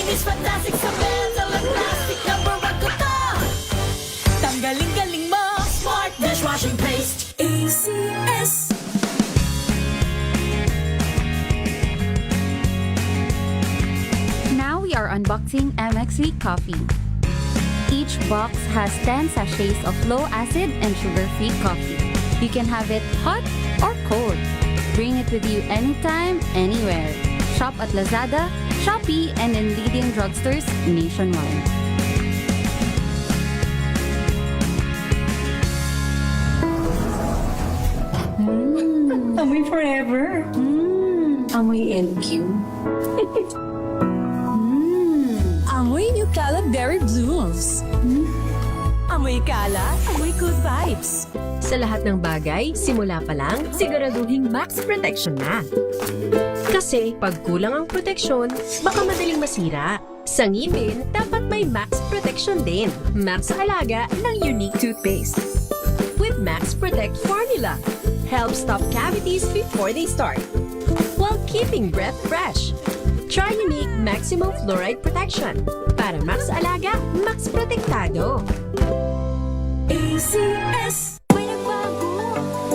It's fantastic sa metal at plastic na barangkota. Tanggaling-galing mo, Smart Dishwashing Paste, ACS. Now we are unboxing MX3 coffee. Each box has 10 sachets of low acid and sugar-free coffee. You can have it hot or cold. Bring it with you anytime, anywhere. Shop at Lazada, Shopee, and in leading drugstores nationwide. Amoy forever. Amoy LQ. Amoy New Calab Berry Blooms. Amoy kalat, amoy good vibes. Sa lahat ng bagay, simula pa lang, siguraduhing max protection na. Kasi pag kulang ang proteksyon, baka madaling masira. Sa ngipin, dapat may max protection din. Max sa alaga ng Unique Toothpaste. With Max Protect Formula, help stop cavities before they start, while keeping breath fresh. Try Unique Maximum Fluoride Protection para max alaga, max protektado. ACS. May nagbago.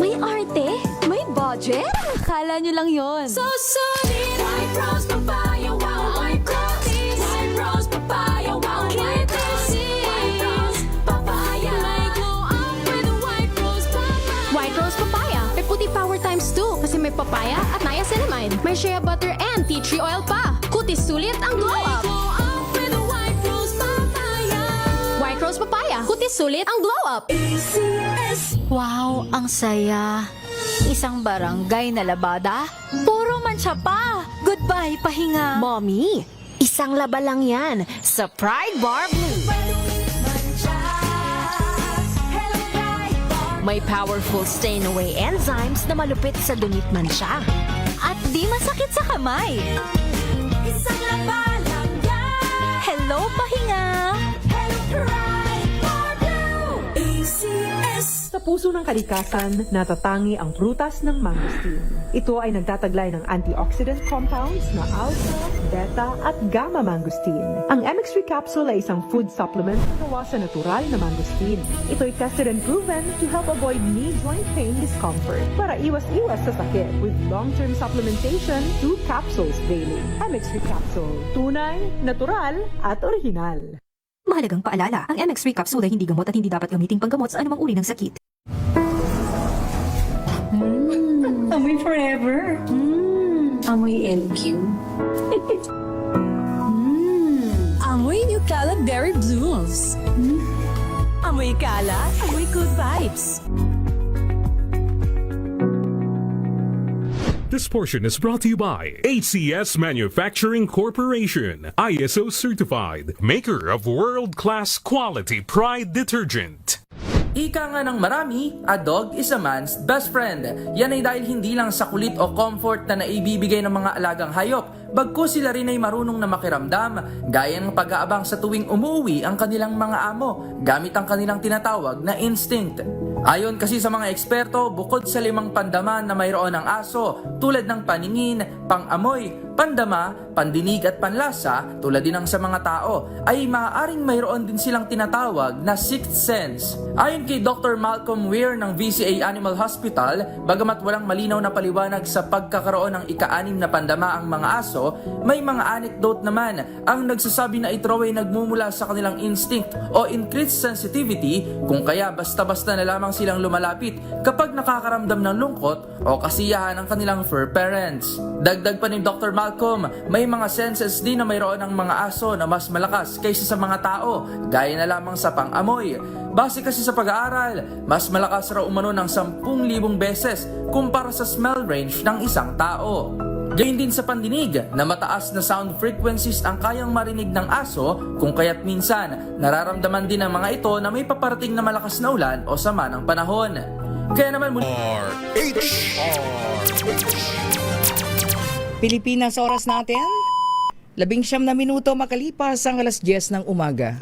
May arte. May budget. Akala nyo lang yon. So solid. White Rose Papaya, wow, White Rose. White Rose Papaya, wow, White Rose. White Rose Papaya. May glow up with White Rose Papaya. White Rose Papaya. May puti power times 2 kasi may papaya at niacinamide. May shea butter and tea tree oil pa. Kutis sulit ang glow up. Glow up with White Rose Papaya. White Rose Papaya. Kutis sulit ang glow up. ACS. Wow, ang saya. Isang barangay na labada, puro mancha pa. Goodbye, pahinga. Mommy, isang laba lang yan sa Pride Bar Blue. May powerful stain-away enzymes na malupit sa dumit mansya. At di masakit sa kamay. Isang laba lang yan. Hello, pahinga. Hello, Pride Bar Blue. ACS. Sa puso ng kalikasan, natatangi ang prutas ng mangosteen. Ito ay nagtataglay ng antioxidant compounds na alpha, beta at gamma mangosteen. Ang MX3 capsule ay isang food supplement na gawa sa natural na mangosteen. Ito ay tested and proven to help avoid knee joint pain discomfort para iwas-iwas sa sakit with long-term supplementation 2 capsules daily. MX3 capsule. Tunay, natural at original. Mahalagang paalala, ang MX3 capsule ay hindi gamot at hindi dapat gamiting panggamot sa anumang uri ng sakit. Amoy forever. Amoy LQ. Amoy New Calab Berry Blooms. Amoy kalat, amoy good vibes. This portion is brought to you by ACS Manufacturing Corporation, ISO certified, maker of world-class quality Pride detergent. Ika nga ng marami, a dog is a man's best friend. Yan ay dahil hindi lang sa kulit o comfort na naibibigay ng mga alagang hayop, bagkus sila rin ay marunong na makiramdam, gaya ng pag-aabang sa tuwing umuwi ang kanilang mga amo, gamit ang kanilang tinatawag na instinct. Ayon kasi sa mga eksperto, bukod sa 5 pandaman na mayroon ng aso, tulad ng paningin, pangamoy, pandama, pandinig at panlasa, tulad din ng sa mga tao, ay maaaring mayroon din silang tinatawag na sixth sense. Ayon kay Dr. Malcolm Weir ng VCA Animal Hospital, bagamat walang malinaw na paliwanag sa pagkakaroon ng ika-6 na pandama ang mga aso, may mga anecdote naman ang nagsasabi na ito ay nagmumula sa kanilang instinct o increased sensitivity, kung kaya basta-basta na lamang silang lumalapit kapag nakakaramdam ng lungkot o kasiyahan ng kanilang fur parents. Dagdag pa ni Dr. Malcolm, may mga senses din na mayroon ng mga aso na mas malakas kaysa sa mga tao, gaya na lamang sa pang-amoy. Base kasi sa pag-aaral, mas malakas raw umano ng 10,000 beses kumpara sa smell range ng isang tao. Gayun din sa pandinig na mataas na sound frequencies ang kayang marinig ng aso, kung kaya't minsan nararamdaman din ng mga ito na may paparating na malakas na ulan o sama ng panahon. Kaya naman muli... Pilipinas oras natin, 19 na minuto makalipas ang 10:00 ng umaga.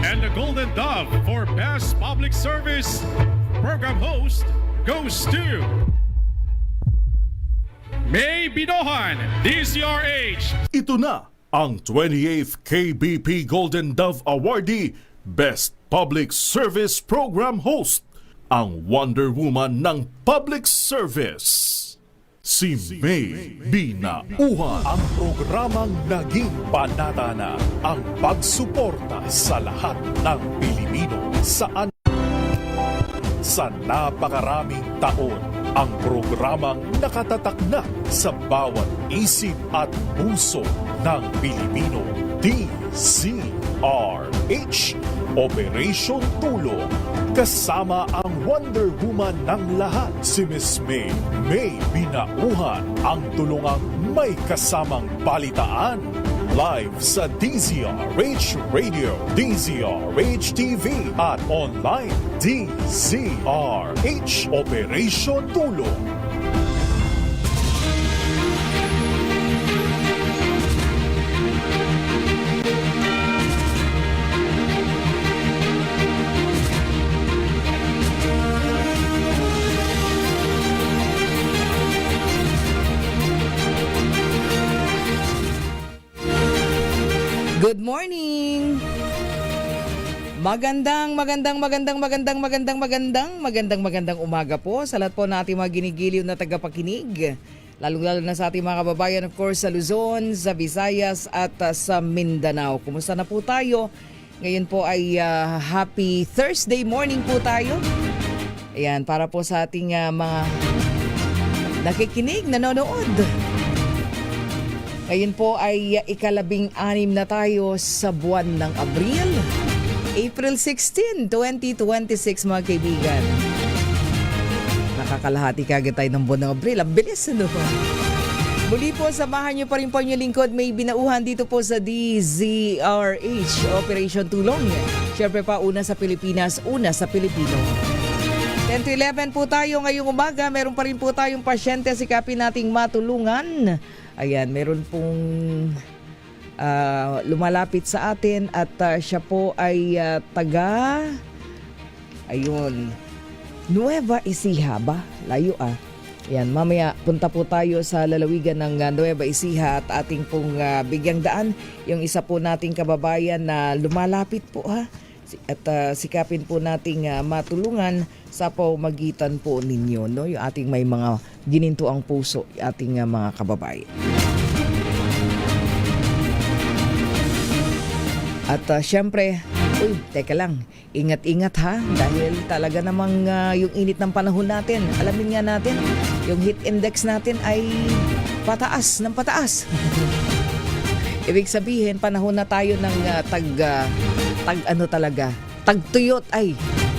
And the Golden Dove for Best Public Service Program Host goes to May Binohan, DCRH. Ito na ang 28th KBP Golden Dove Awardee Best Public Service Program Host, ang Wonder Woman ng Public Service. Si May Binauhan. Ang programang naging panata na ang pagsuporta sa lahat ng Pilipino saan sa napakaraming taon. Ang programang nakatatak na sa bawat isip at puso ng Pilipino. DZRH, Operation Tulong. Kasama ang Wonder Woman ng lahat, si Miss May Binauhan, ang tulungang may kasamang balitaan. Live sa DZRH Radio, DZRH TV at online DZRH Operation Tulong. Good morning! Magandang umaga po sa lahat po na ating mga ginigiliw na tagapakinig. Lalo-lalo na sa ating mga kababayan, of course, sa Luzon, sa Visayas at sa Mindanao. Kumusta na po tayo? Ngayon po ay happy Thursday morning po tayo. Ayan, para po sa ating mga nakikinig, nanonood. Ngayon po ay ika-16 na tayo sa buwan ng Abril. April 16, 2026 mga kaibigan. Nakakalahati kagad tayo ng buwan ng Abril. Ang bilis, ano? Muli po, samahan niyo pa rin po yung lingkod. May Binauhan dito po sa DZRH, Operation Tulong. Siyempre pa, una sa Pilipinas, una sa Pilipino. 10 to 11 po tayo ngayong umaga. Meron pa rin po tayong pasyente. Sikapin nating matulungan. Ayan, meron pong lumalapit sa atin at siya po ay taga Nueva Ecija ba? Layo Ayan, mamaya punta po tayo sa lalawigan ng Nueva Ecija at ating pong bigyang daan yung isa po nating kababayan na lumalapit po at sikapin po nating matulungan sa pamamagitan po ninyo, no? Yung ating may mga gininto ang puso, ating mga kababayan. At syempre, teka lang, ingat-ingat dahil talaga namang yung init ng panahon natin, alamin nga natin, yung heat index natin ay pataas ng pataas. Ibig sabihin, panahon na tayo ng tagtuyot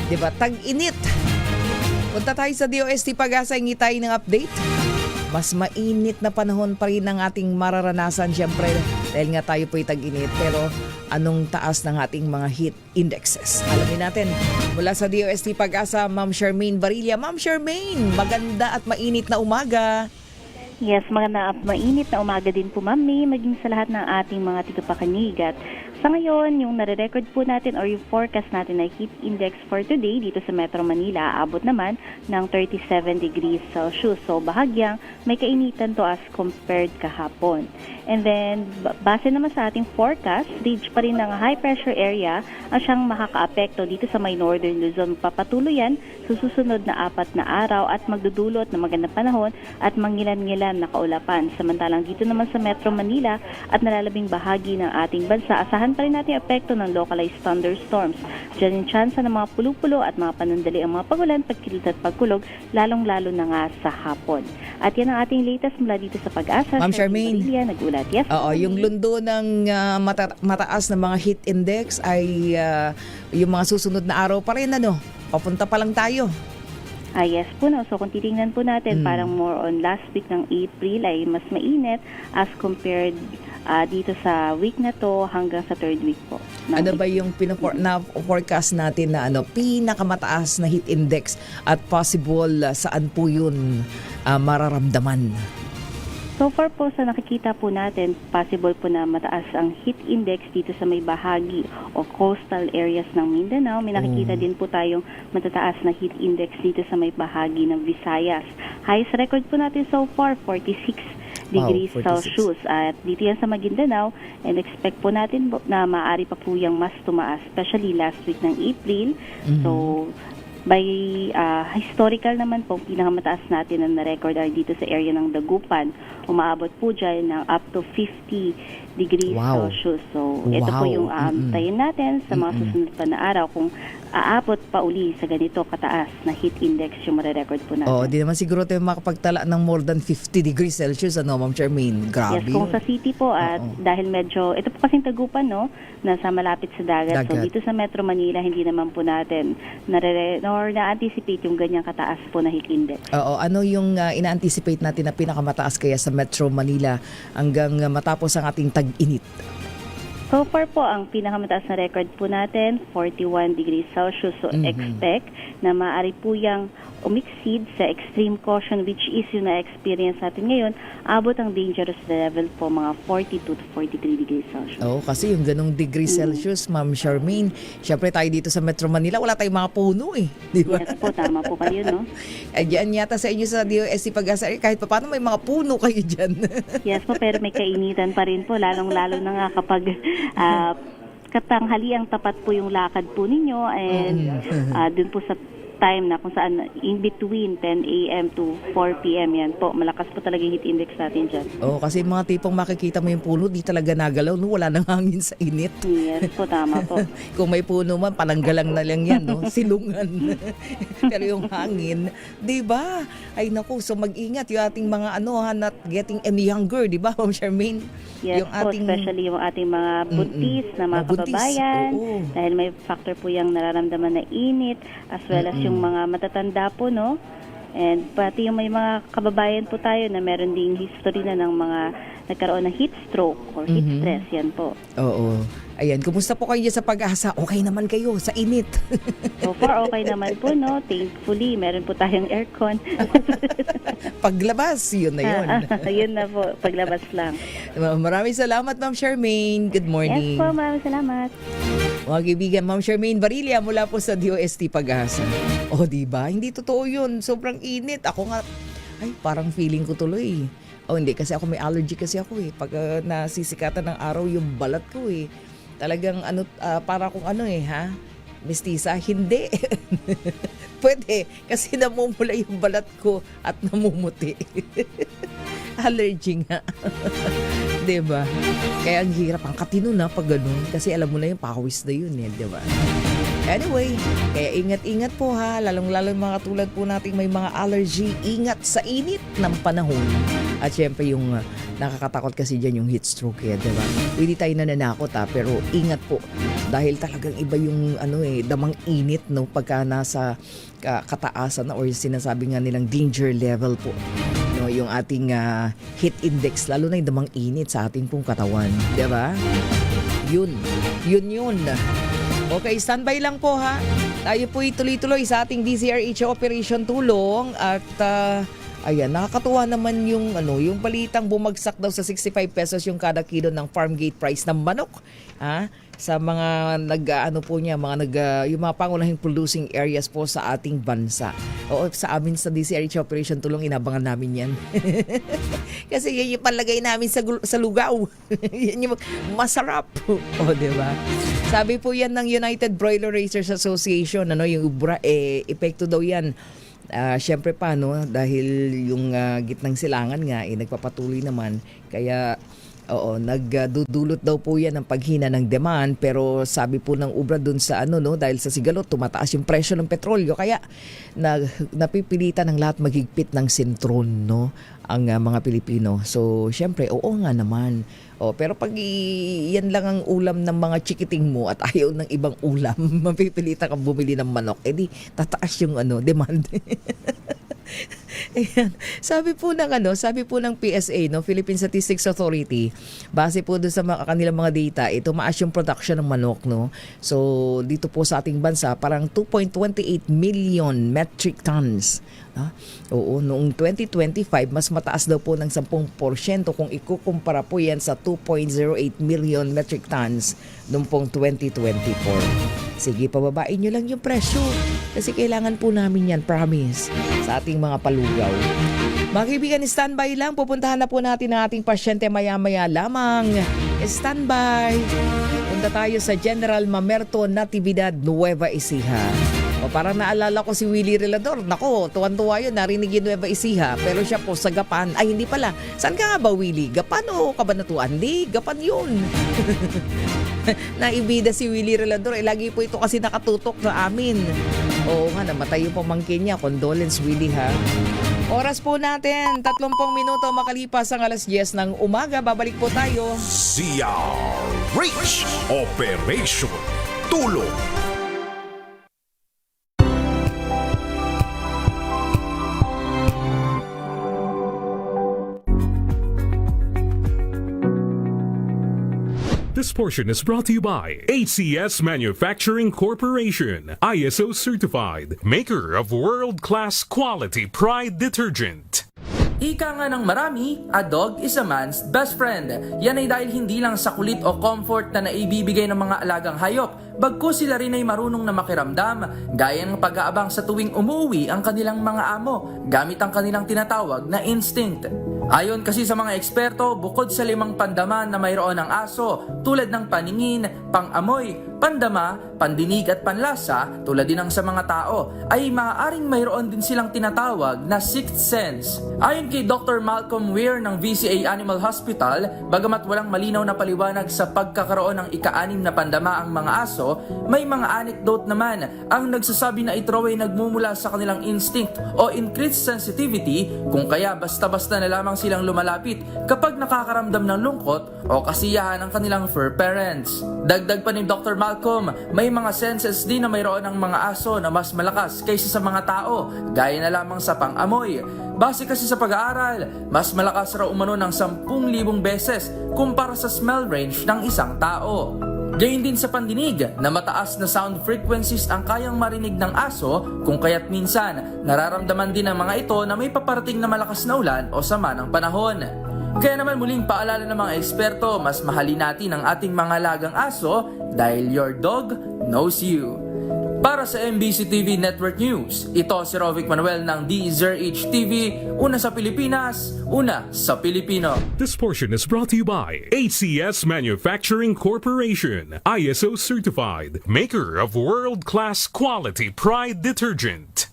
diba? Tag-init. Punta tayo sa DOST Pag-asa, hingi tayo ng update. Mas mainit na panahon pa rin ang ating mararanasan syempre dahil nga tayo po'y tag-init. Pero anong taas ng ating mga heat indexes? Alamin natin mula sa DOST Pag-asa, Ma'am Charmaine Barilla. Ma'am Charmaine, maganda at mainit na umaga. Yes, maganda at mainit na umaga din po, Ma'am May, maging sa lahat ng ating mga tagapakinig. At sa ngayon, yung nare-record po natin or yung forecast natin na heat index for today dito sa Metro Manila, abot naman ng 37 degrees Celsius. So, bahagyang may kainitan to as compared kahapon. And then, base naman sa ating forecast, stage pa rin ng high pressure area ang siyang makaka-apekto dito sa may northern Luzon. Papatuloy yan sa susunod na 4 na araw at magdudulot ng magandang panahon at mangilan-ngilan na kaulapan. Samantalang dito naman sa Metro Manila at nalalabing bahagi ng ating bansa, asahan pa rin natin epekto ng localized thunderstorms. Diyan yung tsansa ng mga pulo-pulo at mga panandali ang mga pagulan, pagkilit at pagkulog, lalong-lalo na nga sa hapon. At yan ang ating latest mula dito sa Pag-asa. Ma'am Charmaine, nagulat. Yes, oo, yung lundo ng mataas na mga heat index ay yung mga susunod na araw pa rin, papunta pa lang tayo. Yes po, no. So kung titingnan po natin, parang more on last week ng April ay mas mainit as compared dito sa week na to hanggang sa third week po. Ano ba yung forecast natin na pinakamataas na heat index at possible saan po yun mararamdaman? So far po sa nakikita po natin, possible po na mataas ang heat index dito sa may bahagi o coastal areas ng Mindanao. May nakikita din po tayong matataas na heat index dito sa may bahagi ng Visayas. Highest record po natin so far, 46 degrees 46. Celsius. At dito yan sa Maguindanao, and expect po natin na maaari pa po yung mas tumaas, especially last week ng April. So, by historical naman po, pinakamataas natin na na-record ay dito sa area ng Dagupan. Umaabot po dyan ng up to 50 degrees Celsius. So, ito po yung tayin natin sa mga susunod pa na araw kung aabot pa uli sa ganito kataas na heat index yung marirecord po natin. Di naman siguro tayo makapagtala ng more than 50 degrees Celsius, ano, Ma'am Charmaine? Grabe. Yes, kung sa city po, at dahil medyo, ito po kasing Tagupan, no, nasa malapit sa dagat. So, dito sa Metro Manila, hindi naman po natin na-anticipate yung ganyang kataas po na heat index. Ano yung ina-anticipate natin na pinakamataas kaya sa Metro Manila hanggang matapos ang ating tag-init? So far po, ang pinakamataas na record po natin, 41 degrees Celsius. So, expect na maaari po yung umexceed sa extreme caution, which is yung na-experience natin ngayon, abot ang dangerous level po, mga 42 to 43 degrees Celsius. Kasi yung ganong degree Celsius, Ma'am Charmaine, syempre tayo dito sa Metro Manila, wala tayong mga puno di ba? Yes po, tama po kayo, no? Diyan yata sa inyo sa DOST Pag-asa, kahit pa paano may mga puno kayo dyan. Yes po, pero may kainitan pa rin po, lalong-lalo na nga kapag katanghaliang tapat po yung lakad po ninyo, and dun po sa time na kung saan in between 10 a.m. to 4 p.m. yan po, malakas po talaga yung heat index natin dyan. Kasi mga tipong makikita mo yung puno, di talaga nagalaw, no? Wala nang hangin sa init. Yes po, tama po. Kung may puno man, pananggalang na lang yan, no? Silungan. Pero yung hangin, di ba? Ay naku, so mag-ingat yung ating mga not getting any younger, di ba, Ma'am Charmaine? Yes yung po, especially yung ating mga buntis na mga kababayan, dahil may factor po yung nararamdaman na init, as well as yung mga matatanda po, no? And pati yung may mga kababayan po tayo na meron ding history na ng mga nagkaroon ng heat stroke or heat stress, yan po. Ayan, kumusta po kayo sa Pag-asa? Okay naman kayo sa init? So far, okay naman po, no? Thankfully, meron po tayong aircon. Paglabas, yun na yun. Yun na po, paglabas lang. Maraming salamat, Ma'am Charmaine. Good morning. Yes po, maraming salamat. Mga kaibigan, Ma'am Charmaine Barilla mula po sa DOST Pag-asa. Diba? Hindi totoo yun. Sobrang init. Ako nga, parang feeling ko tuloy. Hindi, kasi ako may allergy kasi ako Pag nasisikatan ng araw yung balat ko Talagang para kung mestiza, hindi. Pwede, kasi namumula yung balat ko at namumuti. Allergy nga. Diba? Kaya ang hirap, ang katino na pag ganun. Kasi alam mo na yung pawis na yun diba? Anyway, kaya ingat-ingat po lalong-lalo yung mga katulad po nating may mga allergy, ingat sa init ng panahon. At syempre yung nakakatakot kasi dyan yung heat stroke diba? Hindi tayo nananakot pero ingat po. Dahil talagang iba yung damang init pagka nasa kataasan or sinasabi nga nilang danger level po. Yung ating heat index, lalo na yung damang init sa ating pong katawan. Diba? Yun. Okay, standby lang po Tayo po'y tuloy-tuloy sa ating DZRH Operation Tulong at ayan, nakakatuwa naman yung yung balitang bumagsak daw sa 65 pesos yung kada kilo ng farm gate price ng manok. Sa mga yung mga pangunahing producing areas po sa ating bansa. Sa amin sa DZRH Operation Tulong, inabangan namin yan. Kasi yan yung palagay namin sa lugaw. Yan yung masarap. Diba? Sabi po yan ng United Broiler Raisers Association, yung ubra, epekto daw yan. Syempre pa, dahil yung gitnang silangan nga, nagpapatuloy naman. Kaya, nagdudulot daw po yan ng paghina ng demand, pero sabi po ng ubra dun sa dahil sa sigalot, tumataas yung presyo ng petrolyo. Kaya, napipilitan ng lahat magigpit ng sintron, ang mga Pilipino. So, syempre, oo nga naman. Pero pag yan lang ang ulam ng mga chikiting mo at ayaw ng ibang ulam, mapipilitan kang bumili ng manok, di tataas yung demand. Ayan. Sabi po ng PSA, no, Philippine Statistics Authority, base po doon sa kanilang mga data, tumaas yung production ng manok, no. So, dito po sa ating bansa, parang 2.28 million metric tons. Oo, noong 2025, mas mataas daw po ng 10% kung ikukumpara po yan sa 2.08 million metric tons noong pong 2024. Sige, pababain nyo lang yung presyo kasi kailangan po namin yan, promise, sa ating mga palugaw. Mga kaibigan, standby lang. Pupuntahan na po natin ang ating pasyente maya-maya lamang. Standby. Punta tayo sa General Mamerto Natividad, Nueva Ecija. O parang naalala ko si Willie Relador. Nako, tuwan-tuwa yun, narinig yung Nueva Ecija. Pero siya po sa Gapan. Ay, hindi pala. Saan ka nga ba, Willie? Gapan o Cabanatuan? Hindi, Gapan yun. Naibida si Willie Relador. Lagi po ito kasi nakatutok sa amin. Oo nga, namatay yung pamangkin niya. Condolence, Willie, ha? Oras po natin, 30 minuto makalipas ang alas 10 ng umaga. Babalik po tayo. CRH Operation Tulong. This portion is brought to you by ACS Manufacturing Corporation, ISO certified, maker of world-class quality Pride detergent. Ika nga ng marami, a dog is a man's best friend. Yan ay dahil hindi lang sa kulit o comfort na naibibigay ng mga alagang hayop, bagkus sila rin ay marunong na makiramdam, gaya ng pag-aabang sa tuwing umuwi ang kanilang mga amo, gamit ang kanilang tinatawag na instinct. Ayon kasi sa mga eksperto, bukod sa 5 pandaman na mayroon ng aso, tulad ng paningin, pang-amoy, pandama, pandinig at panlasa, tulad din ng sa mga tao, ay maaaring mayroon din silang tinatawag na sixth sense. Ayon kay Dr. Malcolm Weir ng VCA Animal Hospital, bagamat walang malinaw na paliwanag sa pagkakaroon ng ika-6 na pandama ang mga aso, may mga anecdote naman ang nagsasabi na ito ay nagmumula sa kanilang instinct o increased sensitivity, kung kaya basta-basta na lamang silang lumalapit kapag nakakaramdam ng lungkot o kasiyahan ng kanilang fur parents. Dagdag pa ni Dr. Malcolm, may mga senses din na mayroon ng mga aso na mas malakas kaysa sa mga tao, gaya na lamang sa pang-amoy. Base kasi sa pag-aaral, mas malakas raw umano ng 10,000 beses kumpara sa smell range ng isang tao. Gayun din sa pandinig na mataas na sound frequencies ang kayang marinig ng aso, kung kaya't minsan nararamdaman din ng mga ito na may paparating na malakas na ulan o sama ng panahon. Kaya naman muling paalala ng mga eksperto, mas mahalin natin ang ating mga alagang aso dahil your dog knows you. Para sa MBC TV Network News, ito si Rovic Manuel ng DZRH TV, una sa Pilipinas, una sa Pilipino. This portion is brought to you by ACS Manufacturing Corporation, ISO certified, maker of world-class quality Pride detergent.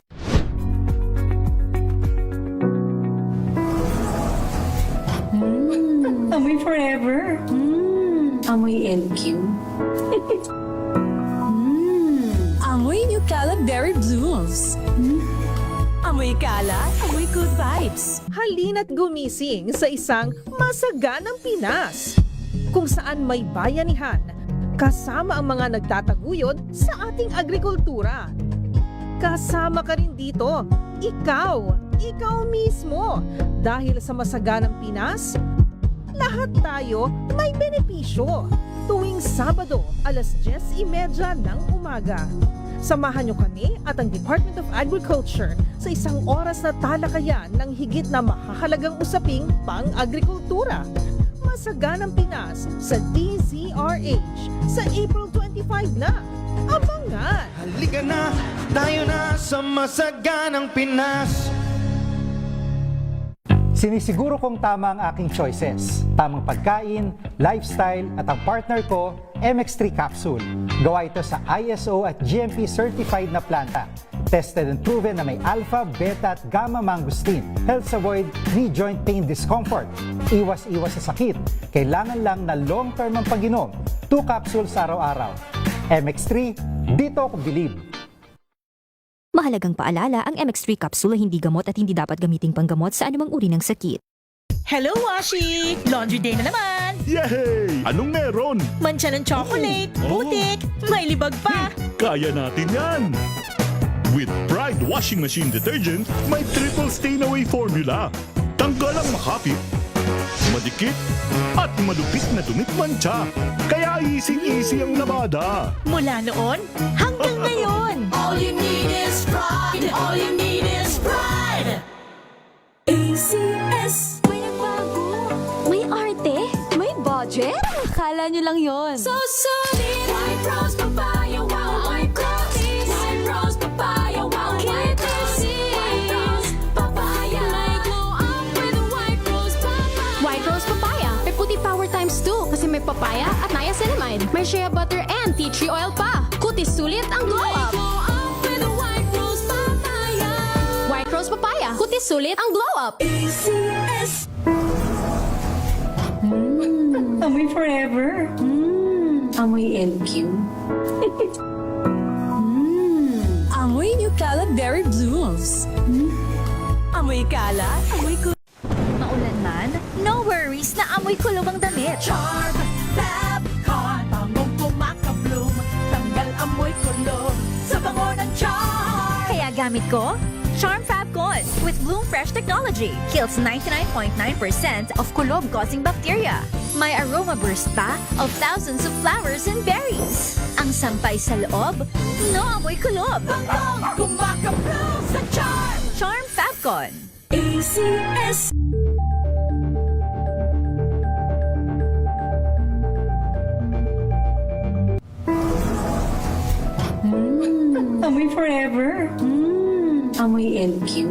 Amoy forever. Amoy LQ. Amoy New Cala Berry Blooms. Amoy Cala, amoy good vibes. Halina't gumising sa isang masaganang Pinas, kung saan may bayanihan, kasama ang mga nagtataguyod sa ating agrikultura. Kasama ka rin dito, ikaw mismo. Dahil sa masaganang Pinas, lahat tayo may benepisyo. Tuwing Sabado, alas 10:30 ng umaga. Samahan niyo kami at ang Department of Agriculture sa isang oras na talakayan ng higit na mahahalagang usaping pang-agrikultura. Masaganang Pinas sa DZRH sa April 25 na. Abangan! Halika na, tayo na sa Masaganang Pinas. Sinisiguro kong tama ang aking choices. Tamang pagkain, lifestyle at ang partner ko, MX3 Capsule. Gawa ito sa ISO at GMP certified na planta. Tested and proven na may alpha, beta at gamma mangosteen. Helps avoid knee joint pain discomfort. Iwas-iwas sa sakit. Kailangan lang na long-term ang pag-inom. 2 capsules araw-araw. MX3, dito ako believe. Mahalagang paalala, ang MX3 capsule ay hindi gamot at hindi dapat gamiting panggamot sa anumang uri ng sakit. Hello, Washi! Laundry day na naman! Yay! Anong meron? Mancha ng chocolate, putik, may libag pa! Kaya natin yan! With Pride Washing Machine Detergent, may triple stain-away formula. Tanggal ang makapit, madikit, at malupit na dumit mancha. Kaya easy-easy ang labada. Mula noon hanggang ngayon. All you need is pride. All you need is pride. ACS. May nagbago. May arte. May budget. Akala nyo lang yon. So solid. White rose papaya, wow, white rose. White rose papaya, wow, white rose. White rose papaya. May glow up with white rose papaya. White rose papaya. May puti power times 2 kasi may papaya at niacinamide. May shea butter and tea tree oil pa. Kutis sulit ang glow up. Glow up with white rose papaya. White rose papaya. Kutis sulit ang glow up. ACS. Amoy forever. Amoy LQ. Amoy New Caleb Berry Blooms. Amoy kala, amoy Maulan man, no worries na amoy kulog ang damit. Charm, Fab, Con, bangong pumakabloom. Tanggal amoy kulog sa bango ng charm. Kaya gamit ko, Charm Fab Con with Bloom Fresh Technology. Kills 99.9% of kulob-causing bacteria. May aroma burst pa of thousands of flowers and berries. Ang sampay sa loob, no amoy kulob. Bangong pumakabloom sa charm. Charm Fab Con. ACS. Amoy forever. Amoy LQ.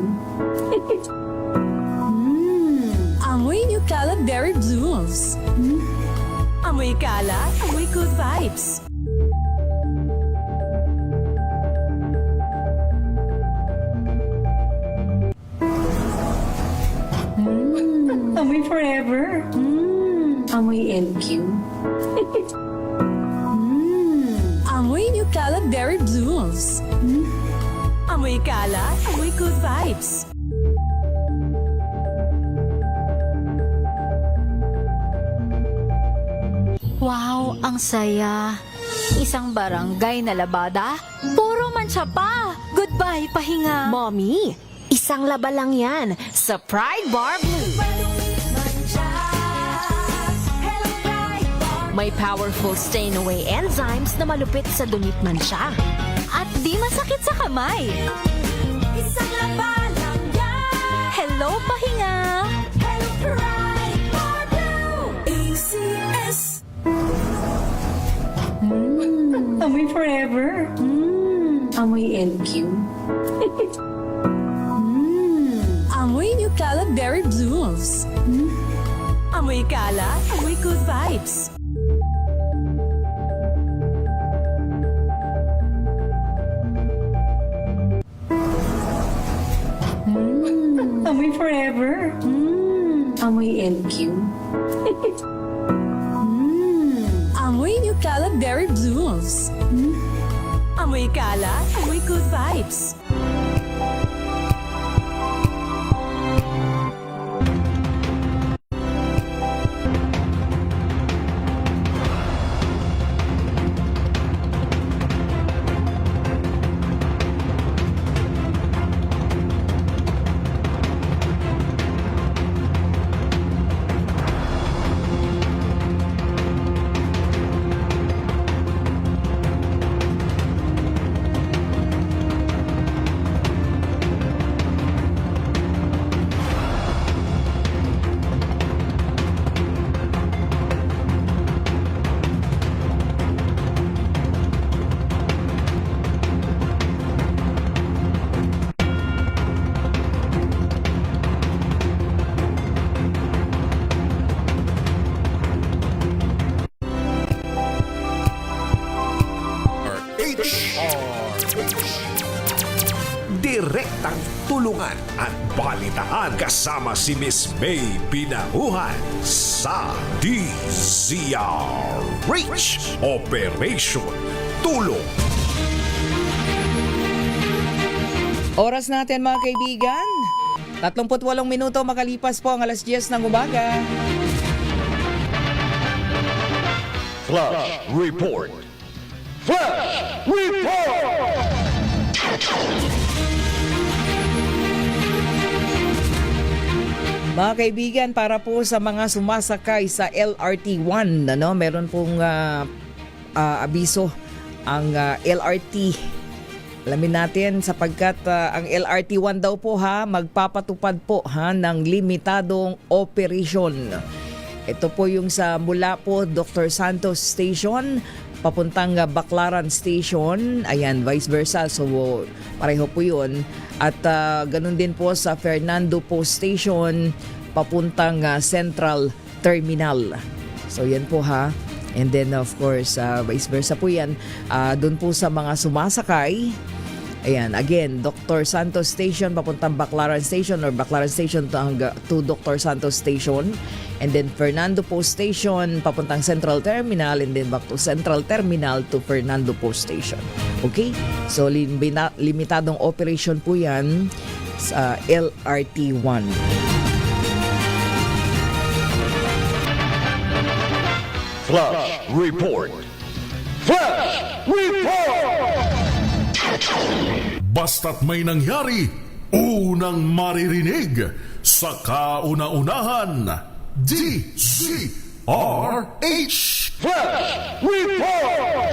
Amoy New Caleb Berry Blooms. Amoy kala, amoy good vibes. Amoy forever. Amoy LQ. Amoy New Caleb Berry Blooms. Amoy kala, amoy good vibes. Wow, ang saya. Isang barangay na labada, puro mancha pa. Goodbye, pahinga. Mommy, isang laba lang yan sa Pride Bar Blue. May powerful stain-away enzymes na malupit sa dumit mansya. At di masakit sa kamay. Isang laba lang yan. Hello, pahinga. Hello, Pride Bar Blue. ACS. Amoy forever. Amoy LQ. Amoy New Caleb Berry Blooms. Amoy kala, amoy good vibes. Amoy forever. Amoy LQ. Amoy New Caleb Berry Blooms. Amoy kala, amoy good vibes. Direktang tulungan at balitaan kasama si Miss May Pinahuhan sa DZRH Operation Tulong. Oras natin mga kaibigan. 38 minuto makalipas po ang alas 10 ng umaga. Flash Report! Flash Report! Mga kaibigan, para po sa mga sumasakay sa LRT1, meron pong abiso ang LRT. Alamin natin sapagkat ang LRT1 daw po magpapatupad po ng limitadong operasyon. Ito po yung sa mula po Dr. Santos Station papuntang Baclaran Station. Ayan, vice versa. So pareho po yun. At ganun din po sa Fernando Post Station papuntang Central Terminal. So yan po And then of course, vice versa po yan. Doon po sa mga sumasakay, ayan, again, Dr. Santos Station papuntang Baclaran Station or Baclaran Station to Dr. Santos Station. And then Fernando Post Station papuntang Central Terminal, and then back to Central Terminal to Fernando Post Station. Okay? So limitadong operation po yan sa LRT1. Flash Report. Flash Report! Basta't may nangyari, unang maririnig sa kauna-unahan. DZRH Flash Report!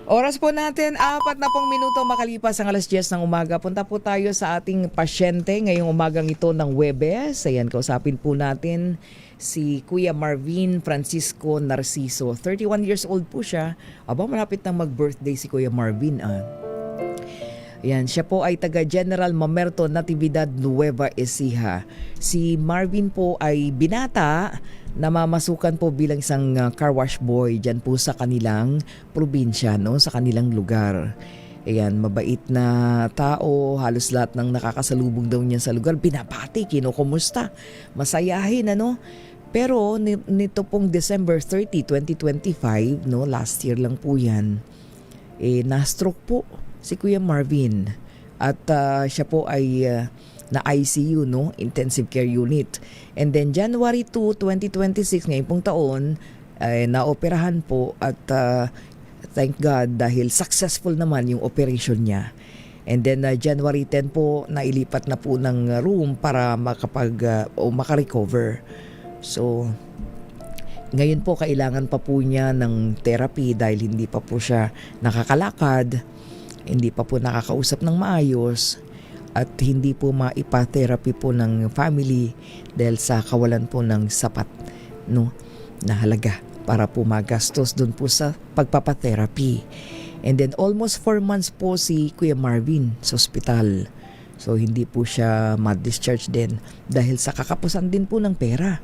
Oras po natin, 4 na pong minuto makalipas ang alas 10 ng umaga. Punta po tayo sa ating pasyente ngayong umagang ito ng Huwebes. Ayan, kausapin po natin si Kuya Marvin Francisco Narciso. 31 years old po siya. Aba, malapit nang mag-birthday si Kuya Marvin. Ayan, siya po ay taga General Mamerto Natividad Nueva Ecija. Si Marvin po ay binata, namamasukan po bilang isang car wash boy dyan po sa kanilang probinsya, sa kanilang lugar. Ayan, mabait na tao, halos lahat ng nakakasalubong daw niya sa lugar, binabati, kinukumusta, masayahin, Pero nito pong December 30, 2025, last year lang po yan, na-stroke po si Kuya Marvin. At siya po ay na ICU, intensive care unit. And then January 2, 2026, ngayong pong taon, naoperahan po at thank God dahil successful naman yung operation niya. And then January 10 po, nailipat na po ng room para makarecover. So, ngayon po kailangan pa po niya ng therapy dahil hindi pa po siya nakakalakad, hindi pa po nakakausap ng maayos, at hindi po maipa-therapy po ng family dahil sa kawalan po ng sapat na halaga para po magastos doon po sa pagpapatherapy. And then almost 4 months po si Kuya Marvin sa ospital. So hindi po siya ma-discharge din dahil sa kakapusan din po ng pera.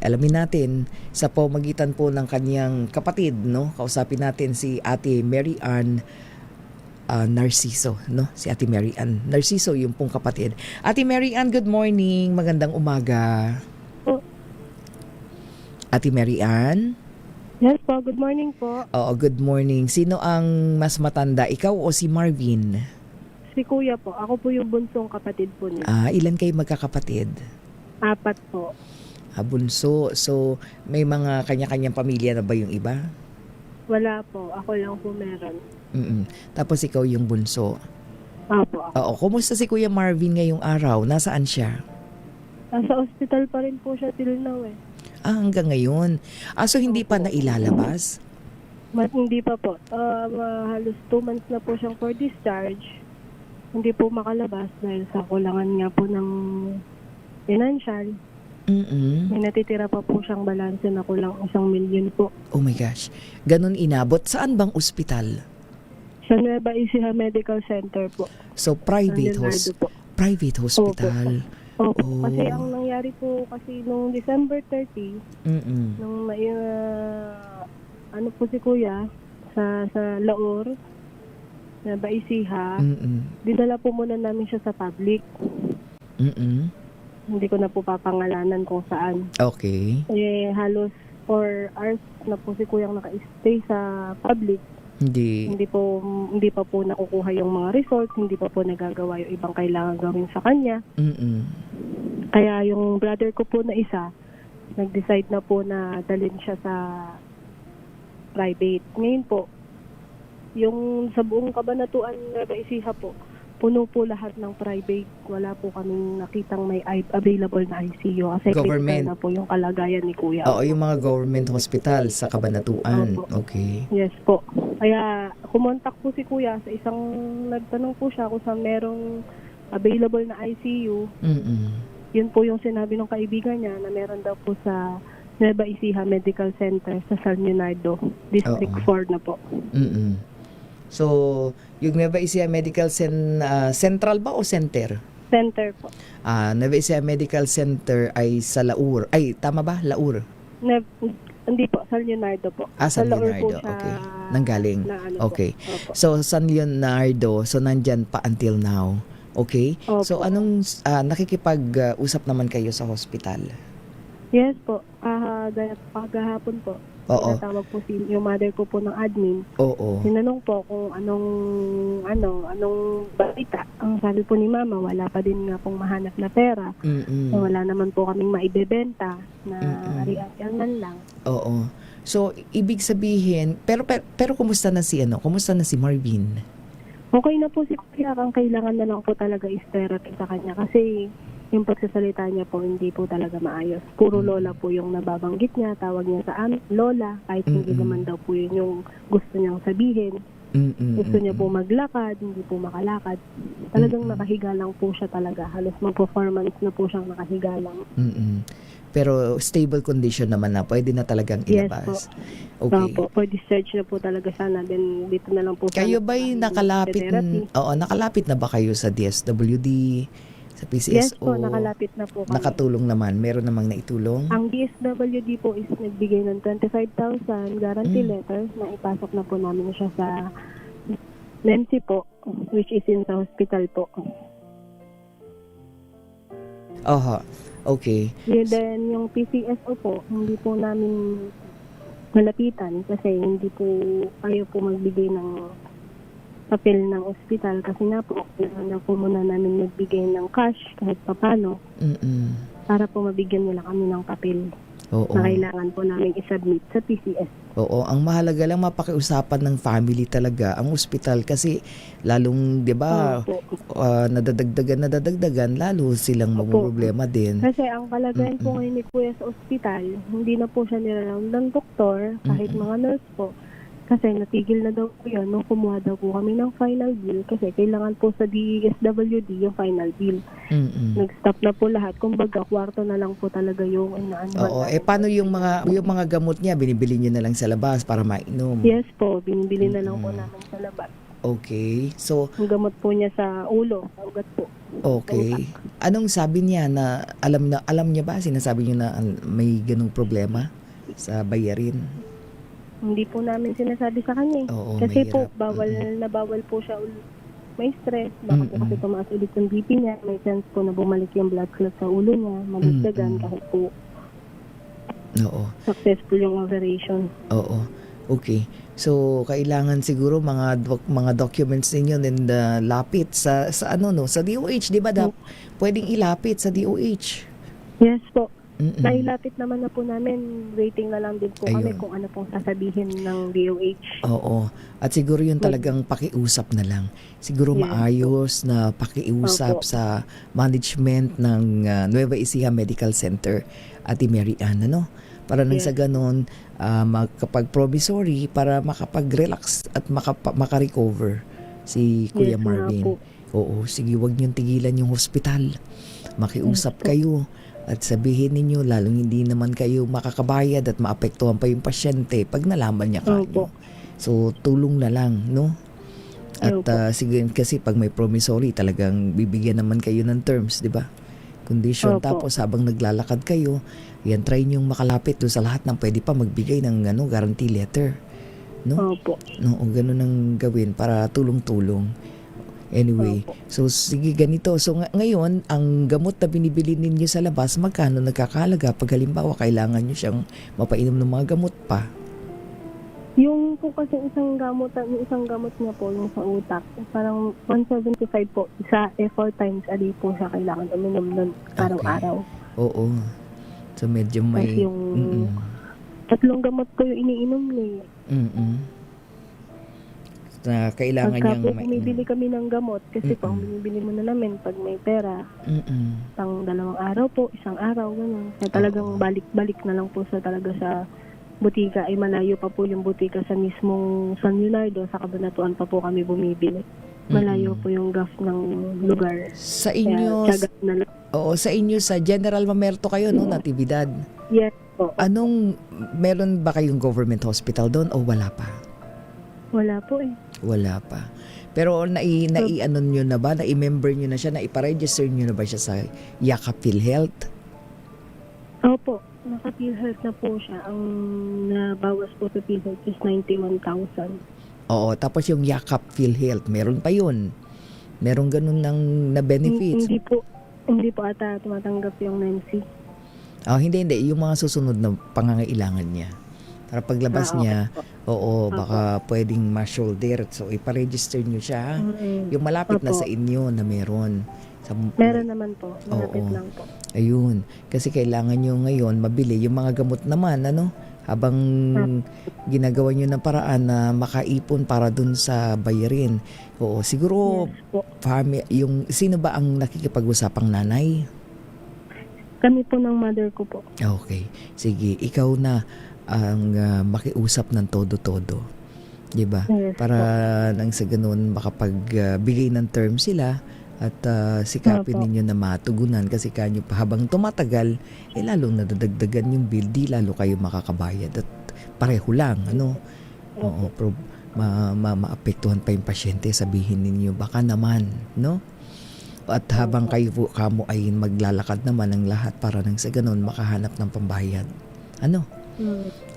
Alamin natin sa pamamagitan po ng kanyang kapatid, kausapin natin si Ate Mary Ann Narciso, si Ate Mary Ann Narciso, yung pong kapatid. Ate Mary Ann, good morning, magandang umaga. Ate Mary Ann? Yes po, good morning po. Oo, good morning. Sino ang mas matanda, ikaw o si Marvin? Si Kuya po, ako po yung bunsong kapatid po niya. Ilan kayo magkakapatid? 4 po. Bunso. So, may mga kanya-kanyang pamilya na ba yung iba? Wala po, ako lang po meron. Tapos ikaw yung bunso. Opo. Oo, kumusta si Kuya Marvin ngayong araw? Nasaan siya? Nasa hospital pa rin po siya till now hanggang ngayon. So hindi pa nailalabas? Hindi pa po. Halos 2 months na po siyang for discharge. Hindi po makalabas dahil sa kulangan nga po ng financial. May natitira pa po siyang balanse na kulang 1 milyon po. Oh my gosh. Ganon inabot. Saan bang ospital? Sa Nueva Ecija Medical Center po. So private hospital. Opo. Kasi ang nangyari po kasi nung December 30, nung ano po si Kuya sa Laor, Nueva Ecija, dinala po muna namin siya sa public. Hindi ko na po papangalanan kung saan. Okay. Halos 4 hours na po si Kuyang naka-stay sa public. Hindi pa po nakukuha yung mga results, hindi pa po nagagawa yung ibang kailangan gawin sa kanya. Kaya yung brother ko po na isa, nag-decide na po na dalhin siya sa private. Ngayon po, Yung sa buong Kabanatuan Nueva Ecija po, puno po lahat ng private. Wala po kaming nakitang may available na ICU kasi Government. critical na po yung kalagayan ni Kuya. Oo, yung mga government hospital sa Cabanatuan. Okay. Yes po. Kaya kumontak po si Kuya sa isang, nagtanong po siya kung saan merong available na ICU. Yun po yung sinabi ng kaibigan niya na meron daw po sa Nueva Ecija Medical Center sa San Leonardo, District 4 na po. So, yung Nueva Ecija Medical Central ba o Center? Center po. Nueva Ecija Medical Center ay sa Laur. Ay, tama ba? Laur? Hindi po, San Leonardo po. San Sa Laur po Leonardo. siya Okay. Nanggaling. na ano Okay. po. Opo. So, San Leonardo. So, nandyan pa until now. Okay? Opo. So, anong nakikipag-usap naman kayo sa hospital? Yes po. Paghahapon po. Oo. Natawag po yung mother ko po ng admin. Oo. Sinanong po kung anong balita. Ang sabi po ni Mama, wala pa din nga pong mahanap na pera. So, wala naman po kaming maibebenta na ari-arian man lang. Oo. So, ibig sabihin, pero kumusta na si Kumusta na si Marvin? Okay na po si Kuya. Ang kailangan na lang po talaga is therapy sa kanya kasi yung pagsasalita niya po hindi po talaga maayos. Puro lola po yung nababanggit niya. Tawag niya sa amin, lola. Kahit hindi naman daw po yun yung gusto niyang sabihin. Gusto niya po maglakad, hindi po makalakad. Talagang nakahiga lang po siya talaga. Halos mag-performance na po siyang nakahiga lang. Pero stable condition naman na. Pwede na talagang ilabas. Yes po. Okay. Po, discharge na po talaga sana. Then dito na lang po. Kayo ba'y nakalapit? Nakalapit na ba kayo sa DSWD? Sa PCSO? Yes po, nakalapit na po kami. Nakatulong naman? Meron namang naitulong? Ang DSWD po is nagbigay ng 25,000 guarantee letter na ipasok na po namin siya sa NEMC po, which is in sa hospital po. Okay. Then yung PCSO po, hindi po namin malapitan kasi hindi po kayo po magbigay ng papel ng ospital kasi nga po, kailangan na po muna namin nagbigay ng cash kahit papano para po mabigyan nila kami ng papel na kailangan po namin isubmit sa PCS. Oo, ang mahalaga lang mapakiusapan ng family talaga ang ospital kasi lalong, di ba, nadadagdagan, lalo silang problema din. Kasi ang kalagayan po ngayon ni Kuya sa ospital, hindi na po siya nilalang ng doktor, kahit mga nurse po. Kasi natigil na daw po yan nung kumuha daw po kami ng final bill kasi kailangan po sa DSWD yung final bill. Nag-stop na po lahat. Kumbaga, kwarto na lang po talaga yung Oo. Paano yung mga gamot niya? Binibili niyo na lang sa labas para mainom? Yes po. Binibili na lang po namin sa labas. Okay. So, ang gamot po niya sa ulo, sa ugat po. Okay. Anong sabi niya na alam niya ba? Sinasabi niya na may ganung problema sa bayarin? Hindi po namin sinasabi sa kanya. Kasi po, bawal po siya may stress. Baka po kasi tumaas ulit yung BP niya. May chance po na bumalik yung blood clot sa ulo niya. Malagdagan kahit po successful yung operation. Oo. Okay. So, kailangan siguro mga documents ninyo and lapit sa sa DOH, di ba? Pwedeng ilapit sa DOH. Yes po. Nailapit naman na po namin, waiting na lang din po kami kung ano pong sasabihin ng DOH. Oo. At siguro yun talagang pakiusap na lang. Siguro maayos na pakiusap sa management ng Nueva Ecija Medical Center, Ate Mary Ann, para nang sa ganon, makapag-provisory para makapag-relax at makarecover si Kuya Marvin. Oo, sige, wag niyong tigilan yung hospital. Makiusap kayo. At sabihin ninyo, lalong hindi naman kayo makakabayad at maapektuhan pa yung pasyente pag nalaman niya kayo. So, tulong na lang, no? At sige, kasi pag may promissory, talagang bibigyan naman kayo ng terms, di ba? Condition. Tapos, habang naglalakad kayo, yan, try niyong makalapit doon sa lahat ng pwede pa magbigay ng guarantee letter. No? No, ganun ang gawin para tulong-tulong. Anyway, so sige ganito. So ngayon, ang gamot na binibili ninyo sa labas, magkano nagkakahalaga pag halimbawa kailangan nyo siyang mapainom ng mga gamot pa? Yung po kasi isang gamot niya po, yung sa utak, parang 175 po. Isa 4 times a day po siya kailangan uminom nun araw-araw. Oo. So medyo may... Tapos yung 3 gamot ko yung iniinom niya. na kailangan Pagka niyang po bumibili kami ng gamot, kasi po, ang binibili muna namin pag may pera, pang 2 araw po, 1 araw, ganyan. So, talagang balik-balik na lang po talaga sa butika. Ay malayo pa po yung butika sa mismong San Leonardo, sa Cabanatuan pa po kami bumibili. Malayo po yung gaf ng lugar. Sa inyo, Kaya, tiyaga na lang. oo, sa inyo sa General Mamerto kayo, no, Natividad. Yes po. Meron ba kayong government hospital doon o wala pa? Wala po eh. Wala pa. Pero nai-ano nyo na ba? Nai-member nyo na siya? Naipa-register nyo na ba siya sa Yakap PhilHealth? Opo, naka-PhilHealth na po siya. Ang nabawas po sa PhilHealth is 91,000. Oo, tapos yung Yakap PhilHealth, meron pa yun. Meron ganun na benefits. Hindi po ata tumatanggap yung Nancy. Hindi. Yung mga susunod na pangangailangan niya. Para paglabas niya, baka pwedeng ma-shoulder. So, ipa-register nyo siya. Yung malapit na sa inyo na meron. Meron naman po. Malapit lang po. Ayun. Kasi kailangan nyo ngayon mabili yung mga gamot naman, habang ginagawa nyo ng paraan na makaipon para dun sa bayarin. Oo, siguro, sino ba ang nakikipag-usapang nanay? Kami po ng mother ko po. Okay. Sige, ikaw na ang makiusap ng todo-todo. Diba? Yes, para nang sa ganun makapagbigay ng term sila at sikapin ninyo na matugunan kasi kanyo pa habang tumatagal lalong nadadagdagan yung bill, di lalo kayo makakabayad at pareho lang maapektuhan pa yung pasyente, sabihin ninyo baka naman, no? At habang kayo po kamo ay maglalakad naman ang lahat para nang sa ganun makahanap ng pambayad,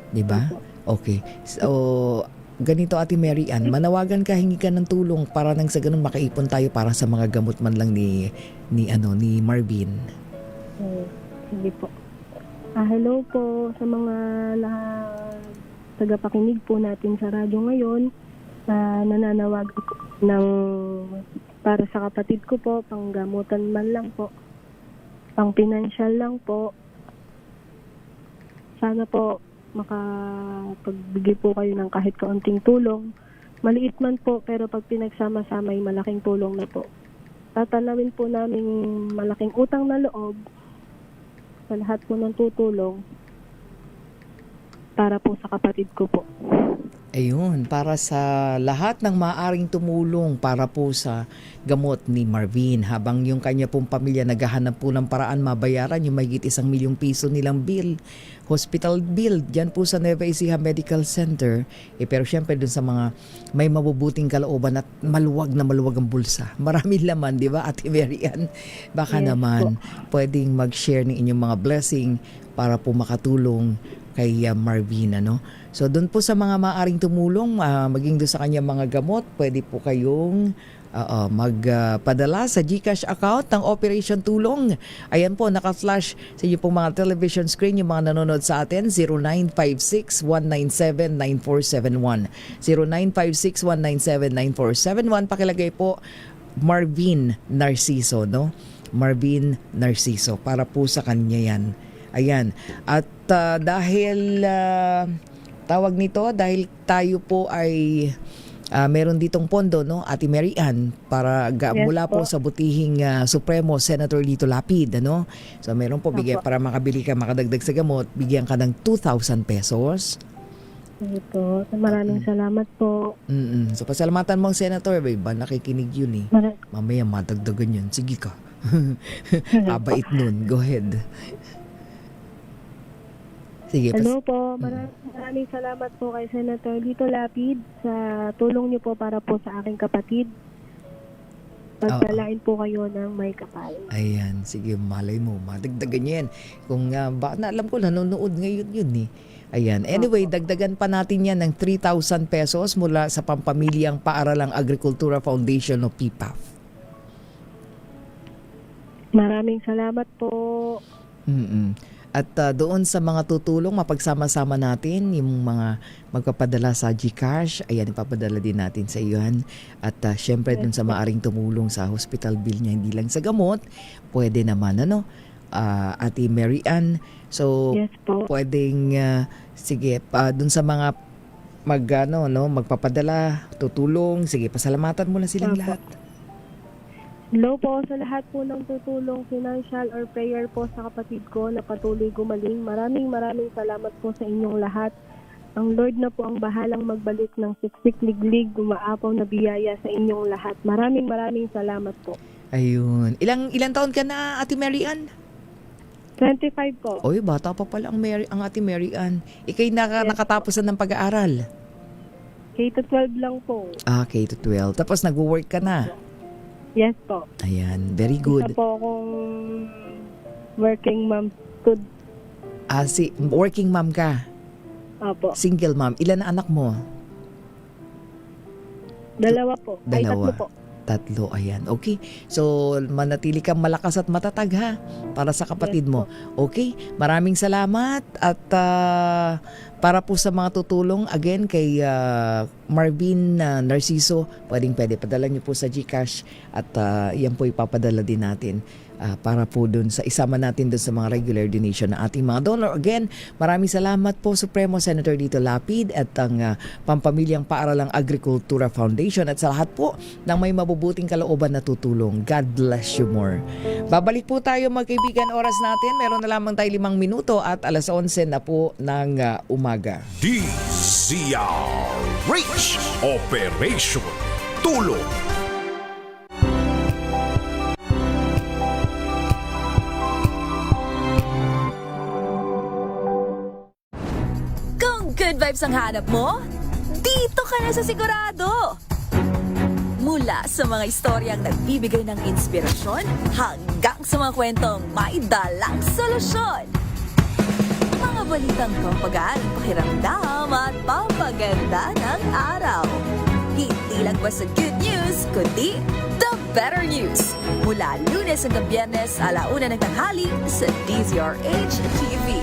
diba? Okay, so ganito Ate Mary Ann, manawagan ka, hingi ka ng tulong para nang sa ganun makaipon tayo para sa mga gamot man lang ni Marvin. Sige po. Hello po sa mga tagapakinig po natin sa radyo ngayon. Nananawagan ko ng para sa kapatid ko po, panggamutan man lang po, pang pinansyal lang po. Sana po makapagbigay po kayo ng kahit kaunting tulong. Maliit man po, pero pag pinagsama-sama ay malaking tulong na po. Tatanawin po namin malaking utang na loob sa lahat po ng tutulong para po sa kapatid ko po. Ayun, para sa lahat ng maaaring tumulong para po sa gamot ni Marvin habang yung kanya pong pamilya naghahanap po ng paraan mabayaran yung mahigit 1 milyong piso nilang bill, hospital bill, dyan po sa Nueva Ecija Medical Center. Pero syempre dun sa mga may mabubuting kalooban at maluwag ang bulsa. Maraming laman, di ba Ate Mary Ann? Baka naman pwedeng mag-share ng inyong mga blessing para po makatulong kay Marvin, So doon po sa mga maaaring tumulong, maging doon sa kanyang mga gamot, pwede po kayong magpadala sa GCash account ng Operation Tulong. Ayan po, naka-flash sa inyo pong mga television screen yung mga nanonood sa atin, 0956-197-9471. 0956-197-9471. Pakilagay po Marvin Narciso, Marvin Narciso, para po sa kanya yan. Ayan. At dahil tawag nito, dahil tayo po ay meron ditong pondo, Ate Mary Ann, para mula po sa butihing Supremo Senator Lito Lapid, So meron po bigyan para makabili ka, makadagdag sa gamot, bigyan ka ng 2,000 pesos. Sige po. Maraming salamat po. So pasalamatan mo ang Senator, ba nakikinig yun mamaya madagdagan yun. Sige ka. Abait nun. Go ahead. Sige, Hello po. Maraming salamat po kay Senator Lito Lapid sa tulong niyo po para po sa aking kapatid. Pagdalain po kayo ng may kapal. Ayan, sige, malay mo, madagdagan yan. Kung alam ko, nanonood ngayon yun Ayan, anyway, dagdagan pa natin yan ng 3,000 pesos mula sa Pampamilyang Paaralang Agrikultura Foundation o PPAF. Maraming salamat po. At doon sa mga tutulong, mapagsama-sama natin yung mga magpapadala sa GCash. Ayan, ipapadala din natin sa iyon. At syempre doon sa maaring tumulong sa hospital bill niya, hindi lang sa gamot, pwede naman, Ate Mary Ann. So, yes po. pwedeng, sige, doon sa mga magpapadala, tutulong. Sige, pasalamatan mo na silang Opo. lahat. Hello po sa lahat po ng tutulong financial or prayer po sa kapatid ko na patuloy gumaling. Maraming salamat po sa inyong lahat. Ang Lord na po ang bahalang magbalik ng siksik liglig, umaapaw na biyaya sa inyong lahat. Maraming salamat po. Ayun. Ilang taon ka na, Ate Mary Ann? 25 po. Oy, bata pa pala ang Ate Mary Ann. Ikay nakatapos na ng pag-aaral. K-12 lang po. K-12. Tapos nag-work ka na. Yes po. Ayan, very good. Isa po akong working mom. Working mom ka? Opo. Single mom. Ilan na anak mo? 2 po. Ay, 3 po. 3, ayan. Okay. So, manatili kang malakas at matatag ha, para sa kapatid mo. Okay? Maraming salamat at para po sa mga tutulong, again, kay Marvin Narciso, pwede padala niyo po sa GCash at yan po ipapadala din natin para po dun sa isama natin dun sa mga regular donation na ating mga donor. Again, maraming salamat po Supremo Senator Lito Lapid at ang Pampamilyang Paaralang Agrikultura Foundation at sa lahat po ng may mabubuting kalooban na tutulong. God bless you more. Babalik po tayo magkaibigan, oras natin. Meron na lamang tayo 5 minuto at 11:00 na po ng umaga. DZRH Operation Tulong. Kung good vibes ang hanap mo, dito ka na sa sigurado! Mula sa mga istoryang nagbibigay ng inspirasyon hanggang sa mga kwentong may dalang solusyon. Mga balitang pampagaan, pakiramdam at papaganda ng araw. Hindi lang ba sa good news, kundi the better news. Mula Lunes hanggang Biyernes, 1:00 ng tanghali sa DZRH TV.